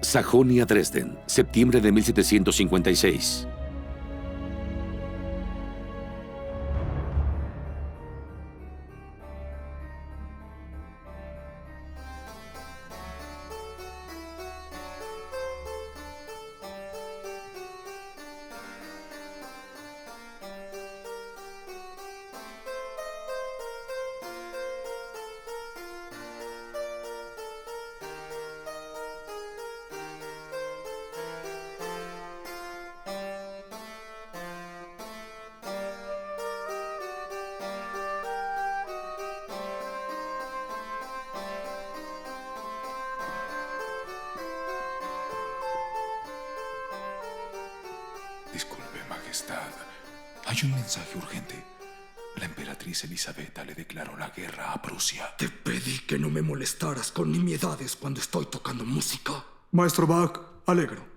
Sajonia-Dresden, septiembre de 1756. Disculpe, Majestad. Hay un mensaje urgente. La emperatriz Elisabetta le declaró la guerra a Prusia. Te pedí que no me molestaras con nimiedades cuando estoy tocando música. Maestro Bach, alegro.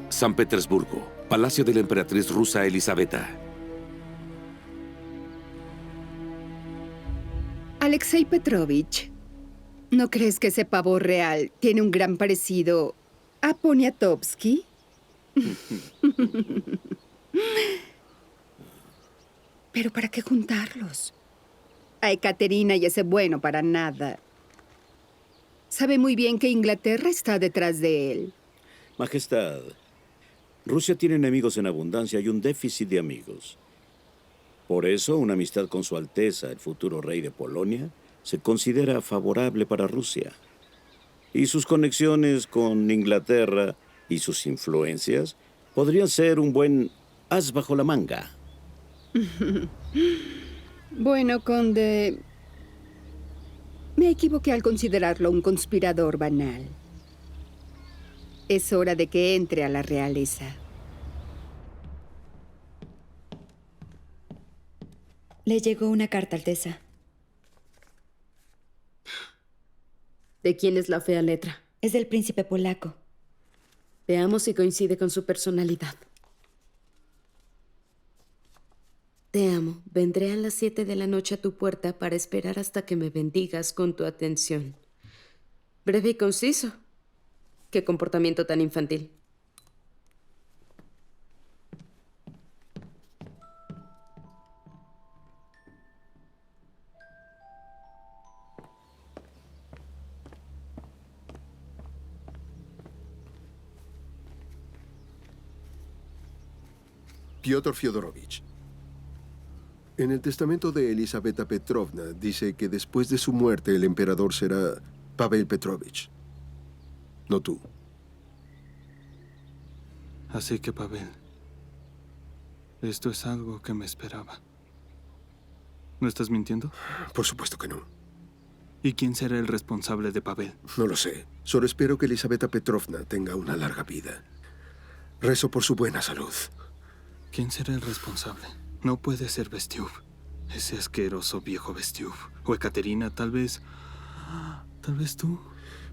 San Petersburgo, Palacio de la emperatriz rusa Elisabetta. Alexei Petrovich, ¿no crees que ese pavo real tiene un gran parecido a Poniatowski? ¿Pero para qué juntarlos? A Ekaterina y ese bueno para nada. Sabe muy bien que Inglaterra está detrás de él. Majestad, Rusia tiene enemigos en abundancia y un déficit de amigos. Por eso, una amistad con Su Alteza, el futuro rey de Polonia, se considera favorable para Rusia. Y sus conexiones con Inglaterra y sus influencias podrían ser un buen as bajo la manga. Bueno, conde, me equivoqué al considerarlo un conspirador banal. Es hora de que entre a la realeza. Le llegó una carta, Alteza. ¿De quién es la fea letra? Es del príncipe polaco. Veamos si coincide con su personalidad. Te amo. Vendré a las 7 de la noche a tu puerta para esperar hasta que me bendigas con tu atención. Breve y conciso. Qué comportamiento tan infantil. Piotr Fyodorovich. En el testamento de Elisabetta Petrovna dice que después de su muerte el emperador será Pavel Petrovich, no tú. Así que, Pavel, esto es algo que me esperaba. ¿No estás mintiendo? Por supuesto que no. ¿Y quién será el responsable de Pavel? No lo sé. Solo espero que Elisabetta Petrovna tenga una larga vida. Rezo por su buena salud. ¿Quién será el responsable? No puede ser Bestiuv. Ese asqueroso viejo Bestiuv. O Ekaterina, tal vez... Tal vez tú.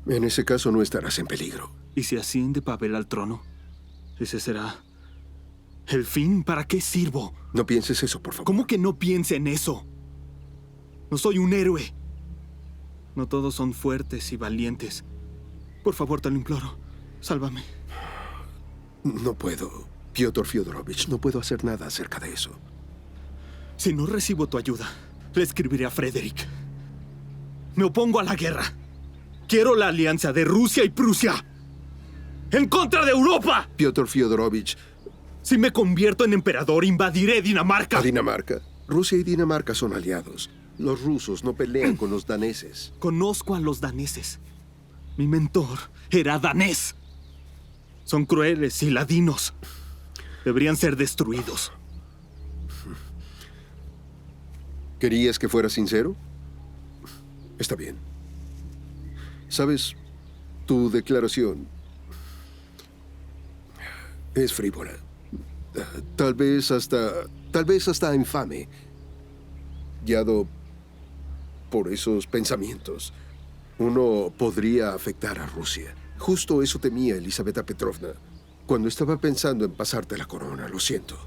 En ese caso no estarás en peligro. ¿Y si asciende Pavel al trono? ¿Ese será el fin? ¿Para qué sirvo? No pienses eso, por favor. ¿Cómo que no piense en eso? No soy un héroe. No todos son fuertes y valientes. Por favor, te lo imploro. Sálvame. No puedo. Piotr Fyodorovich, no puedo hacer nada acerca de eso. Si no recibo tu ayuda, le escribiré a Frederick. Me opongo a la guerra. Quiero la alianza de Rusia y Prusia. ¡En contra de Europa! Piotr Fyodorovich. Si me convierto en emperador, invadiré Dinamarca. ¿A Dinamarca? Rusia y Dinamarca son aliados. Los rusos no pelean con los daneses. Conozco a los daneses. Mi mentor era danés. Son crueles y ladinos. Deberían ser destruidos. ¿Querías que fuera sincero? Está bien. Sabes, tu declaración es frívola. Tal vez hasta infame. Guiado por esos pensamientos, uno podría afectar a Rusia. Justo eso temía Elisaveta Petrovna cuando estaba pensando en pasarte la corona. Lo siento.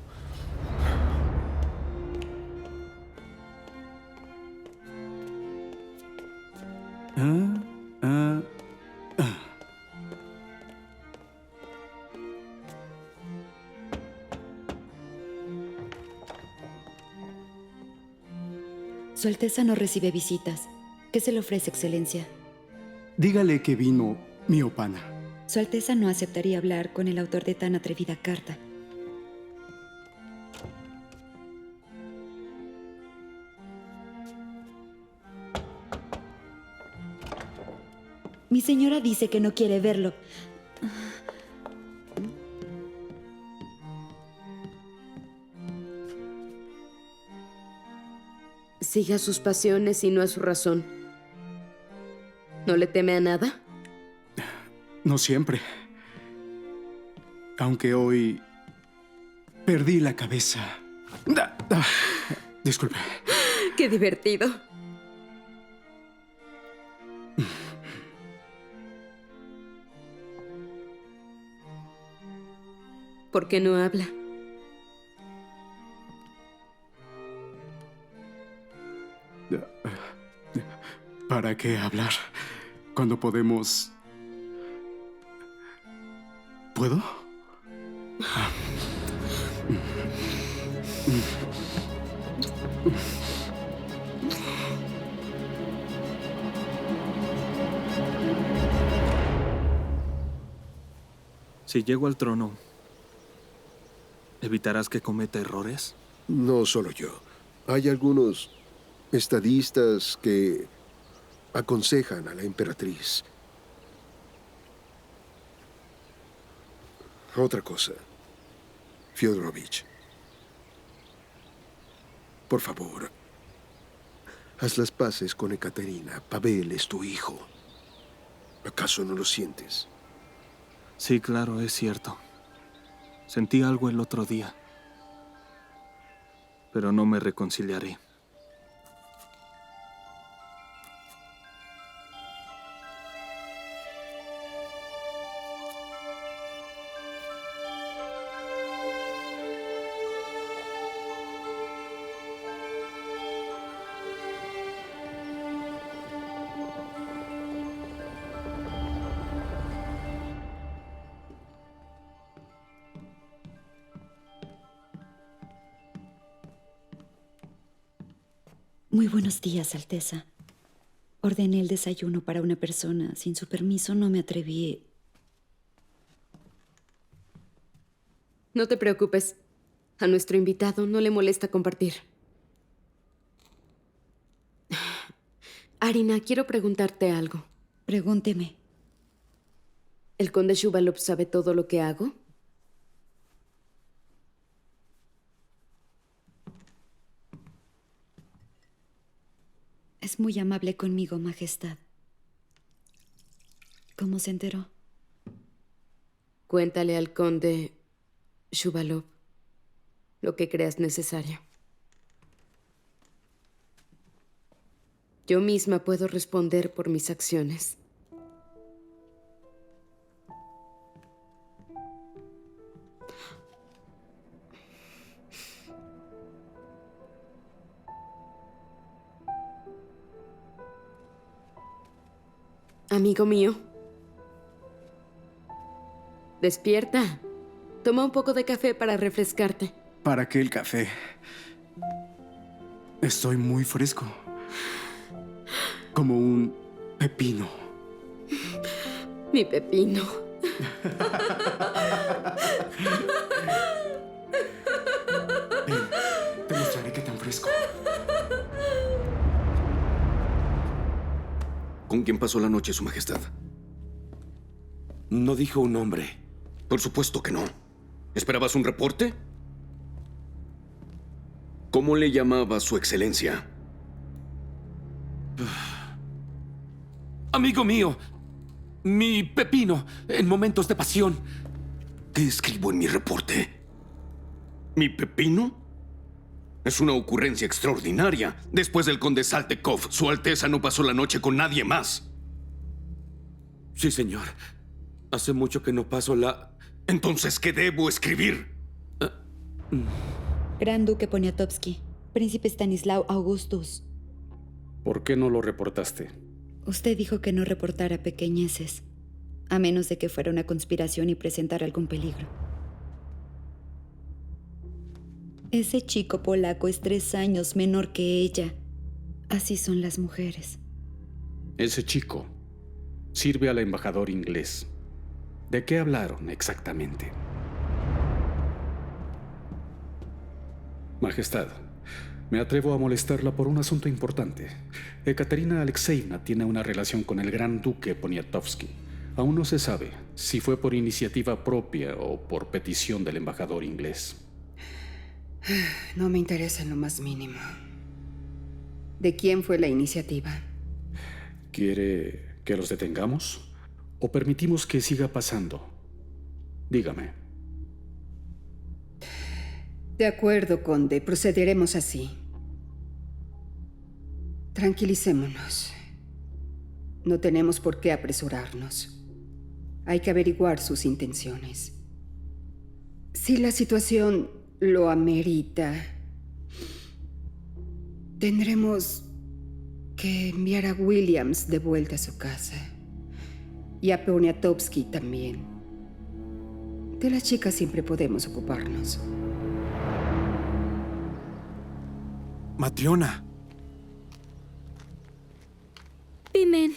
Su Alteza no recibe visitas. ¿Qué se le ofrece, Excelencia? Dígale que vino mi opana. Su Alteza no aceptaría hablar con el autor de tan atrevida carta. Mi señora dice que no quiere verlo. Sigue a sus pasiones y no a su razón. ¿No le teme a nada? No siempre. Aunque hoy perdí la cabeza. Disculpe. ¡Qué divertido! ¿Por qué no habla? ¿Para qué hablar cuando podemos... ¿Puedo? Si llego al trono, ¿evitarás que cometa errores? No solo yo. Hay algunos estadistas que aconsejan a la emperatriz. Otra cosa, Fyodorovich. Por favor, haz las paces con Ekaterina. Pavel es tu hijo. ¿Acaso no lo sientes? Sí, claro, es cierto. Sentí algo el otro día, pero no me reconciliaré. Muy buenos días, Alteza. Ordené el desayuno para una persona. Sin su permiso no me atreví. No te preocupes. A nuestro invitado no le molesta compartir. Arina, quiero preguntarte algo. Pregúnteme. ¿El conde Shuvalov sabe todo lo que hago? Es muy amable conmigo, Majestad. ¿Cómo se enteró? Cuéntale al conde Shuvalov lo que creas necesario. Yo misma puedo responder por mis acciones. Amigo mío, despierta. Toma un poco de café para refrescarte. ¿Para qué el café? Estoy muy fresco. Como un pepino. Mi pepino. Te mostraré qué tan fresco. ¿Con quién pasó la noche, Su Majestad? No dijo un nombre. Por supuesto que no. ¿Esperabas un reporte? ¿Cómo le llamaba Su Excelencia? Amigo mío, mi pepino en momentos de pasión. ¿Qué escribo en mi reporte? ¿Mi pepino? Es una ocurrencia extraordinaria. Después del conde Saltekov, Su Alteza no pasó la noche con nadie más. Sí, señor. Hace mucho que no paso la... Entonces, ¿qué debo escribir? Gran Duque Poniatowski, Príncipe Stanislao Augustus. ¿Por qué no lo reportaste? Usted dijo que no reportara pequeñeces, a menos de que fuera una conspiración y presentara algún peligro. Ese chico polaco es 3 años menor que ella. Así son las mujeres. Ese chico sirve al embajador inglés. ¿De qué hablaron exactamente? Majestad, me atrevo a molestarla por un asunto importante. Ekaterina Alexeyevna tiene una relación con el gran duque Poniatowski. Aún no se sabe si fue por iniciativa propia o por petición del embajador inglés. No me interesa en lo más mínimo. ¿De quién fue la iniciativa? ¿Quiere que los detengamos o permitimos que siga pasando? Dígame. De acuerdo, conde. Procederemos así. Tranquilicémonos. No tenemos por qué apresurarnos. Hay que averiguar sus intenciones. Si la situación lo amerita, tendremos que enviar a Williams de vuelta a su casa. Y a Poniatowski también. De las chicas siempre podemos ocuparnos. Matriona. Pimen.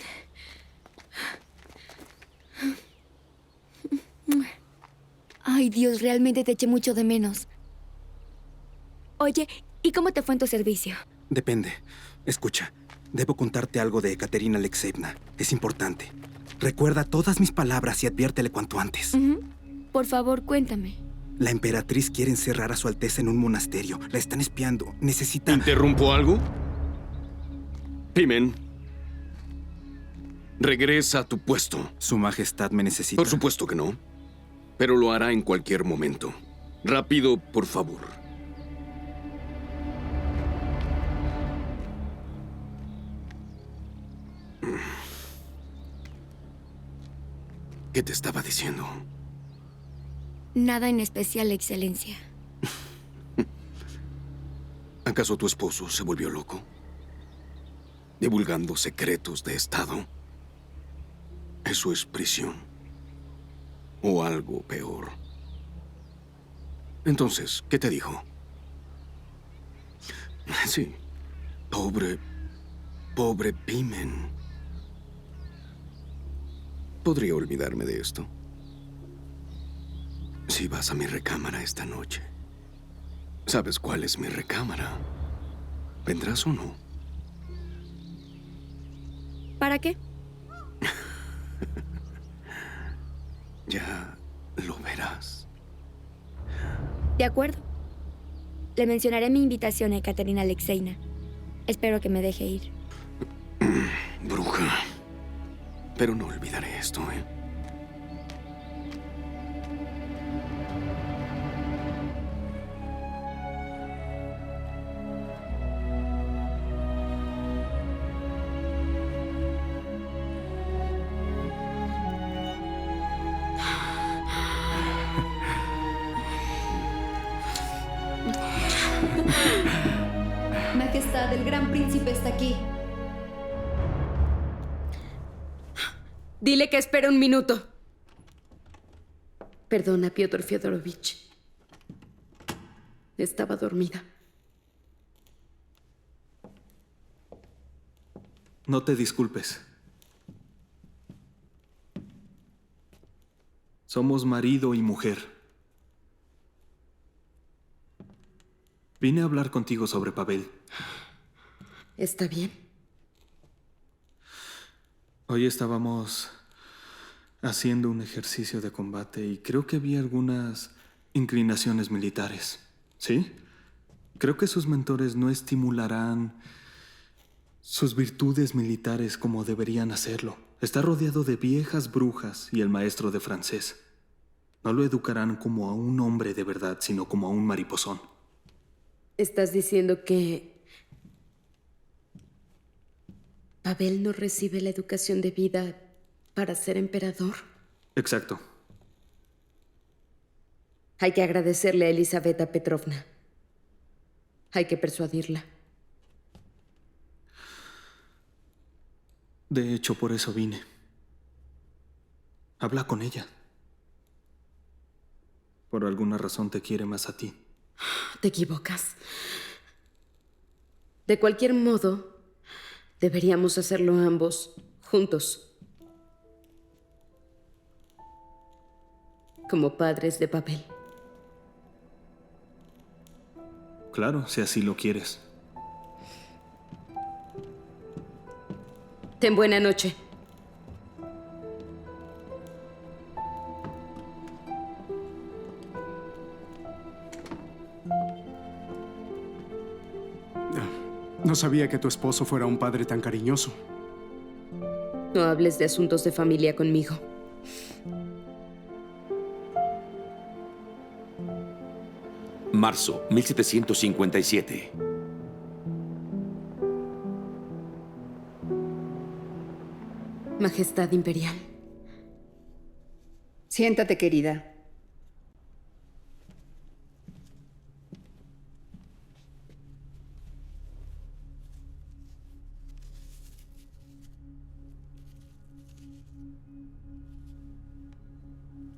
Ay, Dios, realmente te eché mucho de menos. Oye, ¿y cómo te fue en tu servicio? Depende. Escucha, debo contarte algo de Ekaterina Alexeyevna. Es importante. Recuerda todas mis palabras y adviértele cuanto antes. Por favor, cuéntame. La emperatriz quiere encerrar a Su Alteza en un monasterio. La están espiando. Necesita... ¿Interrumpo algo? Pimen, regresa a tu puesto. Su Majestad me necesita. Por supuesto que no, pero lo hará en cualquier momento. Rápido, por favor. ¿Qué te estaba diciendo? Nada en especial, Excelencia. ¿Acaso tu esposo se volvió loco? Divulgando secretos de Estado. Eso es prisión. O algo peor. Entonces, ¿qué te dijo? Sí. Pobre Pimen. Podría olvidarme de esto. Si vas a mi recámara esta noche. ¿Sabes cuál es mi recámara? ¿Vendrás o no? ¿Para qué? Ya lo verás. De acuerdo. Le mencionaré mi invitación a Ekaterina Alexeyevna. Espero que me deje ir. Bruja. Pero no olvidaré esto, ¿eh? Majestad, el gran príncipe está aquí. Dile que espere un minuto. Perdona, Piotr Fyodorovich. Estaba dormida. No te disculpes. Somos marido y mujer. Vine a hablar contigo sobre Pavel. ¿Está bien? Hoy estábamos haciendo un ejercicio de combate y creo que vi algunas inclinaciones militares. ¿Sí? Creo que sus mentores no estimularán sus virtudes militares como deberían hacerlo. Está rodeado de viejas brujas y el maestro de francés. No lo educarán como a un hombre de verdad, sino como a un mariposón. ¿Estás diciendo que Pavel no recibe la educación debida para ser emperador? Exacto. Hay que agradecerle a Elisaveta Petrovna. Hay que persuadirla. De hecho, por eso vine. Habla con ella. Por alguna razón te quiere más a ti. Te equivocas. De cualquier modo, deberíamos hacerlo ambos juntos. Como padres de Pavel. Claro, si así lo quieres. Ten buena noche. No sabía que tu esposo fuera un padre tan cariñoso. No hables de asuntos de familia conmigo. Marzo 1757. Majestad Imperial. Siéntate, querida.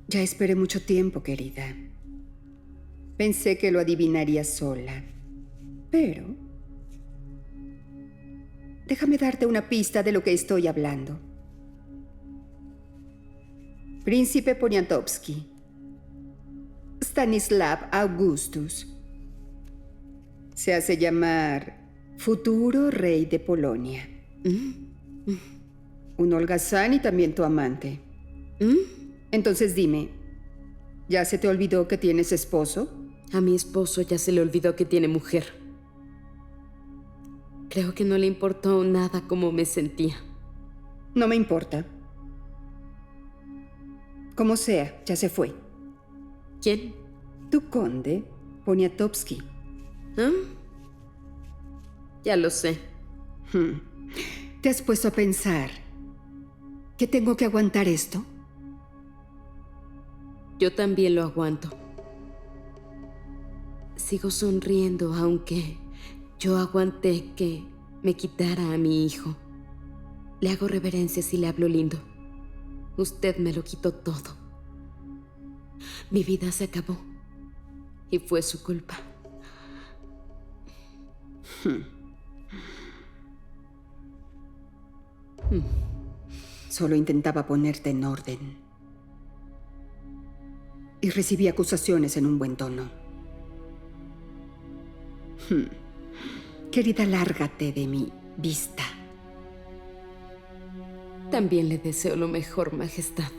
Ya esperé mucho tiempo, querida. Pensé que lo adivinaría sola, pero déjame darte una pista de lo que estoy hablando. Príncipe Poniatowski, Stanislav Augustus, se hace llamar futuro rey de Polonia. Un holgazán y también tu amante. Entonces dime, ¿ya se te olvidó que tienes esposo? A mi esposo ya se le olvidó que tiene mujer. Creo que no le importó nada cómo me sentía. No me importa. Como sea, ya se fue. ¿Quién? Tu conde, Poniatowski. ¿Ah? Ya lo sé. ¿Te has puesto a pensar que tengo que aguantar esto? Yo también lo aguanto. Sigo sonriendo, aunque yo aguanté que me quitara a mi hijo. Le hago reverencias y le hablo lindo. Usted me lo quitó todo. Mi vida se acabó. Y fue su culpa. Solo intentaba ponerte en orden. Y recibí acusaciones en un buen tono. Querida, lárgate de mi vista. También le deseo lo mejor, Majestad.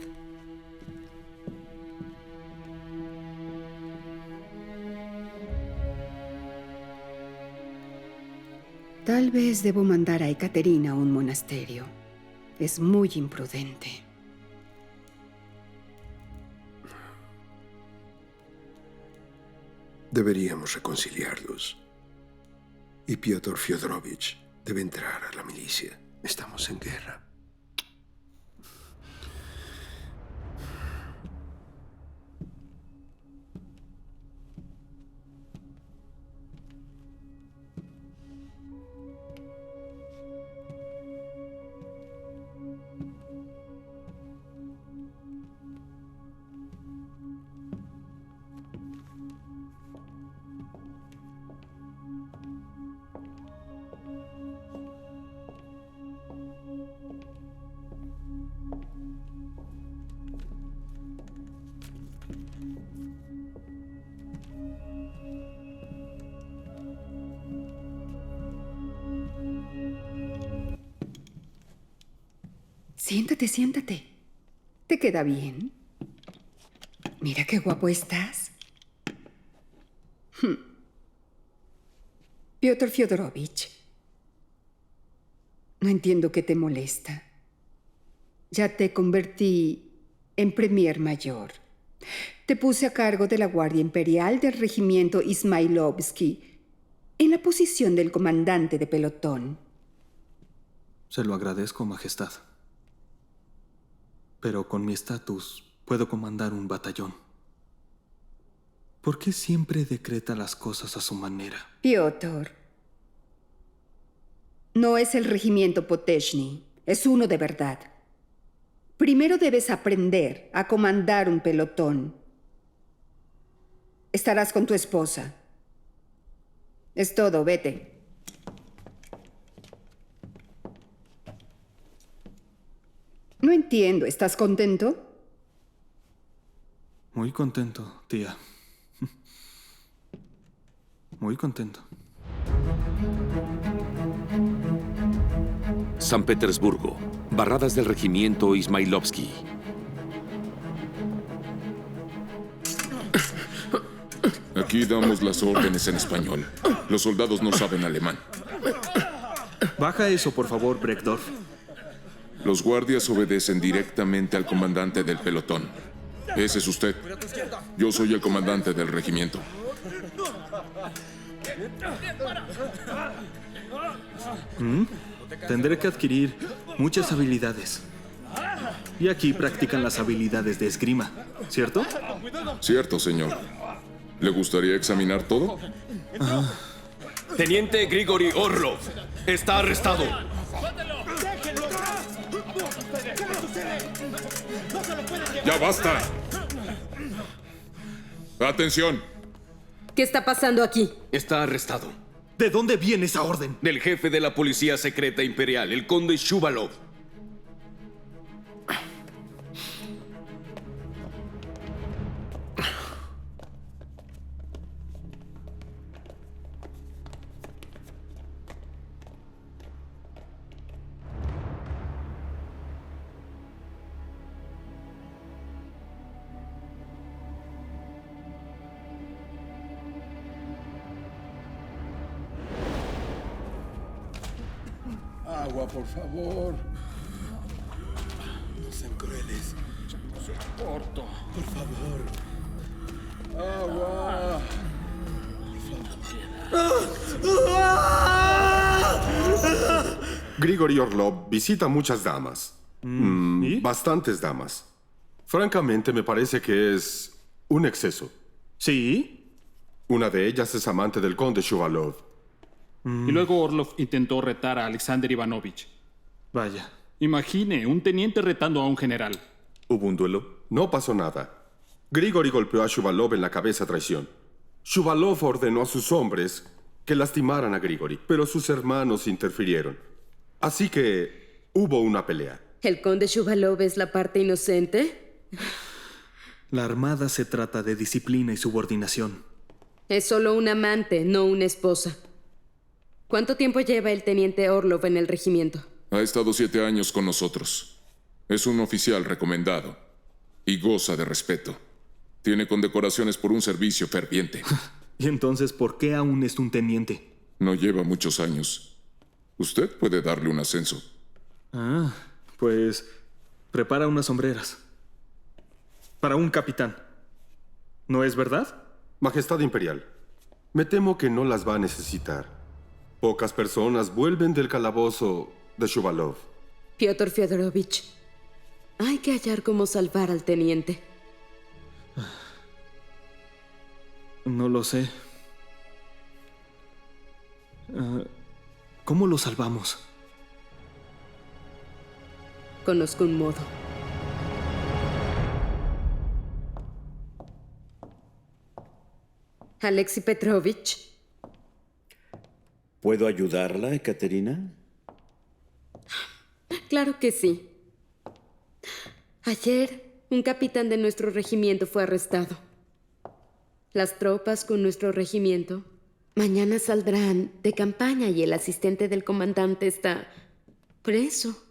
Tal vez debo mandar a Ekaterina a un monasterio. Es muy imprudente. Deberíamos reconciliarlos. Y Piotr Fyodorovich debe entrar a la milicia. Estamos en guerra. Siéntate, siéntate. ¿Te queda bien? Mira qué guapo estás. Piotr Fyodorovich, No entiendo qué te molesta. Ya te convertí en Premier Mayor. Te puse a cargo de la Guardia Imperial del Regimiento Ismailovsky, en la posición del comandante de pelotón. Se lo agradezco, Majestad. Pero con mi estatus puedo comandar un batallón. ¿Por qué siempre decreta las cosas a su manera? Piotr, no es el regimiento Poteshny, es uno de verdad. Primero debes aprender a comandar un pelotón. Estarás con tu esposa. Es todo, vete. No entiendo, ¿estás contento? Muy contento, tía. Muy contento. San Petersburgo. Barradas del regimiento Ismailovsky. Aquí damos las órdenes en español. Los soldados no saben alemán. Baja eso, por favor, Breckdorf. Los guardias obedecen directamente al comandante del pelotón. Ese es usted. Yo soy el comandante del regimiento. Tendré que adquirir muchas habilidades. Y aquí practican las habilidades de esgrima, ¿cierto? Cierto, señor. ¿Le gustaría examinar todo? Teniente Grigori Orlov está arrestado. ¡Ya basta! ¡Atención! ¿Qué está pasando aquí? Está arrestado. ¿De dónde viene esa orden? Del jefe de la policía secreta imperial, el conde Shuvalov. Agua, por favor. No sean crueles. No soporto. Por favor. Agua. Grigori Orlov visita muchas damas. ¿Y? Bastantes damas. Francamente, me parece que es un exceso. ¿Sí? Una de ellas es amante del conde Shuvalov. Y luego Orlov intentó retar a Alexander Ivanovich. Vaya. Imagine, un teniente retando a un general. ¿Hubo un duelo? No pasó nada. Grigori golpeó a Shuvalov en la cabeza a traición. Shuvalov ordenó a sus hombres que lastimaran a Grigori, pero sus hermanos interfirieron. Así que hubo una pelea. ¿El conde Shuvalov es la parte inocente? La armada se trata de disciplina y subordinación. Es solo un amante, no una esposa. ¿Cuánto tiempo lleva el teniente Orlov en el regimiento? Ha estado 7 años con nosotros. Es un oficial recomendado y goza de respeto. Tiene condecoraciones por un servicio ferviente. ¿Y entonces por qué aún es un teniente? No lleva muchos años. Usted puede darle un ascenso. Pues prepara unas sombreras. Para un capitán. ¿No es verdad? Majestad Imperial, me temo que no las va a necesitar. Pocas personas vuelven del calabozo de Shuvalov. Piotr Fyodorovich, hay que hallar cómo salvar al teniente. No lo sé. ¿Cómo lo salvamos? Conozco un modo. Alexei Petrovich. ¿Puedo ayudarla, Ekaterina? Claro que sí. Ayer, un capitán de nuestro regimiento fue arrestado. Las tropas con nuestro regimiento mañana saldrán de campaña y el asistente del comandante está preso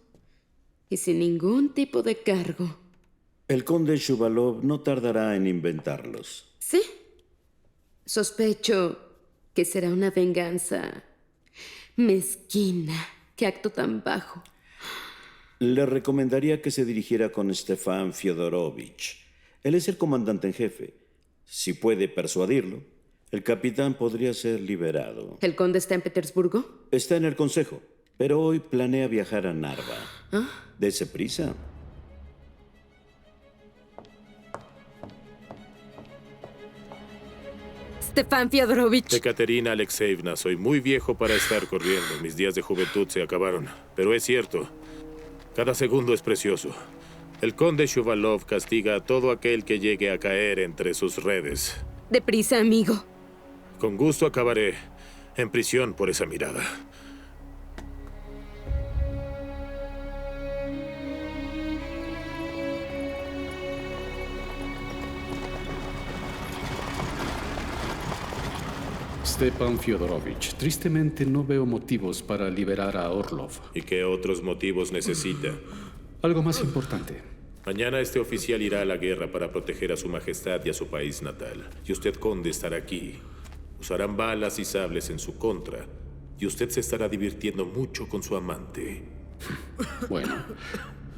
y sin ningún tipo de cargo. El conde Shuvalov no tardará en inventarlos. Sí. Sospecho que será una venganza mezquina. Qué acto tan bajo. Le recomendaría que se dirigiera con Stefan Fyodorovich. Él es el comandante en jefe. Si puede persuadirlo, el capitán podría ser liberado. ¿El conde está en Petersburgo? Está en el consejo, pero hoy planea viajar a Narva. ¿Ah? Dese prisa. Stefan Fyodorovich. Ekaterina Alexeyevna, soy muy viejo para estar corriendo. Mis días de juventud se acabaron. Pero es cierto, cada segundo es precioso. El conde Shuvalov castiga a todo aquel que llegue a caer entre sus redes. Deprisa, amigo. Con gusto acabaré en prisión por esa mirada. Stepan Fyodorovich, tristemente no veo motivos para liberar a Orlov. ¿Y qué otros motivos necesita? Algo más importante. Mañana este oficial irá a la guerra para proteger a su majestad y a su país natal. Y usted, conde, estará aquí. Usarán balas y sables en su contra. Y usted se estará divirtiendo mucho con su amante. Bueno,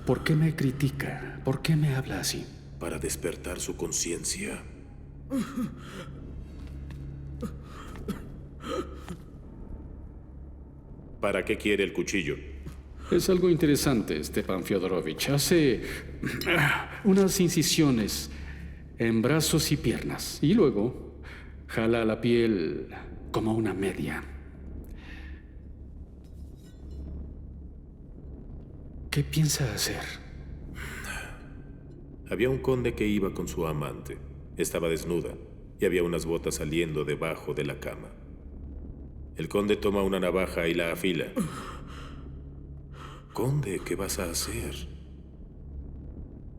¿por qué me critica? ¿Por qué me habla así? Para despertar su conciencia. ¿Para qué quiere el cuchillo? Es algo interesante, Stepan Fyodorovich. Hace unas incisiones en brazos y piernas. Y luego jala la piel como una media. ¿Qué piensa hacer? Había un conde que iba con su amante. Estaba desnuda y había unas botas saliendo debajo de la cama. El conde toma una navaja y la afila. Conde, ¿qué vas a hacer?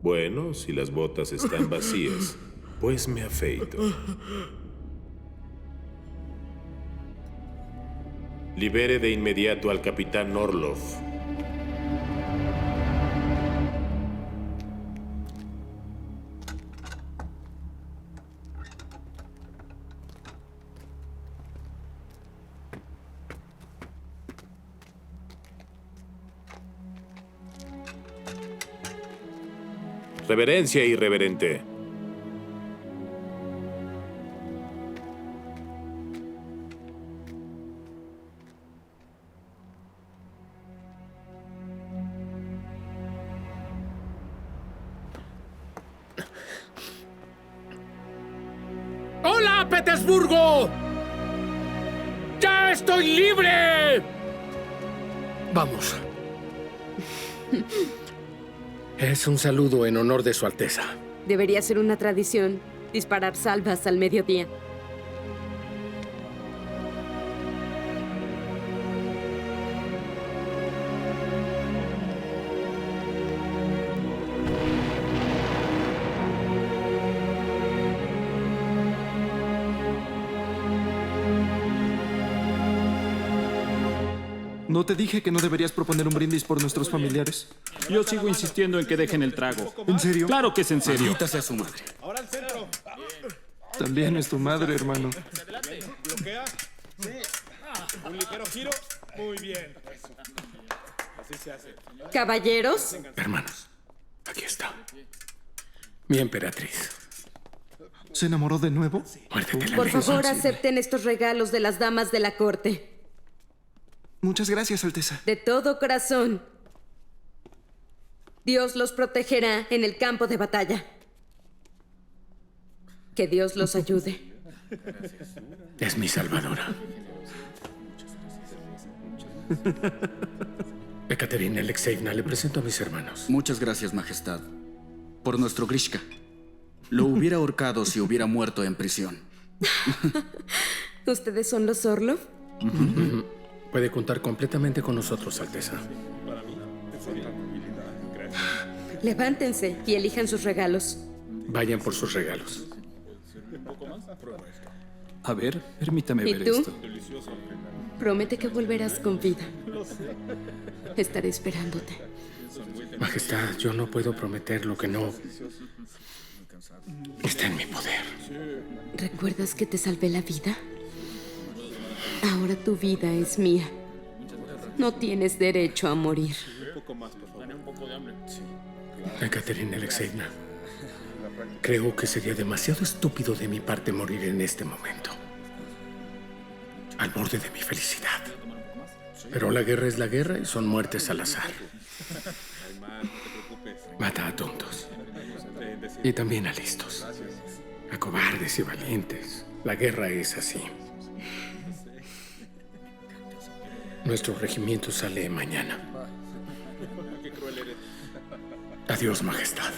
Bueno, si las botas están vacías, pues me afeito. Libere de inmediato al capitán Orlov. Reverencia irreverente. ¡Hola, Petersburgo! ¡Ya estoy libre! Vamos. Es un saludo en honor de Su Alteza. Debería ser una tradición disparar salvas al mediodía. ¿No te dije que no deberías proponer un brindis por nuestros familiares? Yo sigo insistiendo en que dejen el trago. ¿En serio? Claro que es en serio. Maldita sea su madre. También es tu madre, hermano. ¿Bloquea? Sí. Un ligero giro. Muy bien. Así se hace. Caballeros. Hermanos, aquí está. Mi emperatriz. ¿Se enamoró de nuevo? Por favor, acepten estos regalos de las damas de la corte. Muchas gracias, Alteza. De todo corazón. Dios los protegerá en el campo de batalla. Que Dios los ayude. Es mi salvadora. Ekaterina Alexeyevna, le presento a mis hermanos. Muchas gracias, Majestad. Por nuestro Grishka. Lo hubiera ahorcado si hubiera muerto en prisión. ¿Ustedes son los Orlov? Puede contar completamente con nosotros, Alteza. Levántense y elijan sus regalos. Vayan por sus regalos. A ver, permítame ¿Y ver tú? esto. Promete que volverás con vida. Estaré esperándote. Majestad, yo no puedo prometer lo que no está en mi poder. ¿Recuerdas que te salvé la vida? Ahora tu vida es mía. No tienes derecho a morir. Un poco más, por favor. Un poco de hambre. Sí. Ekaterina Alexeyevna, creo que sería demasiado estúpido de mi parte morir en este momento. Al borde de mi felicidad. Pero la guerra es la guerra y son muertes al azar. Mata a tontos. Y también a listos. A cobardes y valientes. La guerra es así. Nuestro regimiento sale mañana. Adiós, Majestad.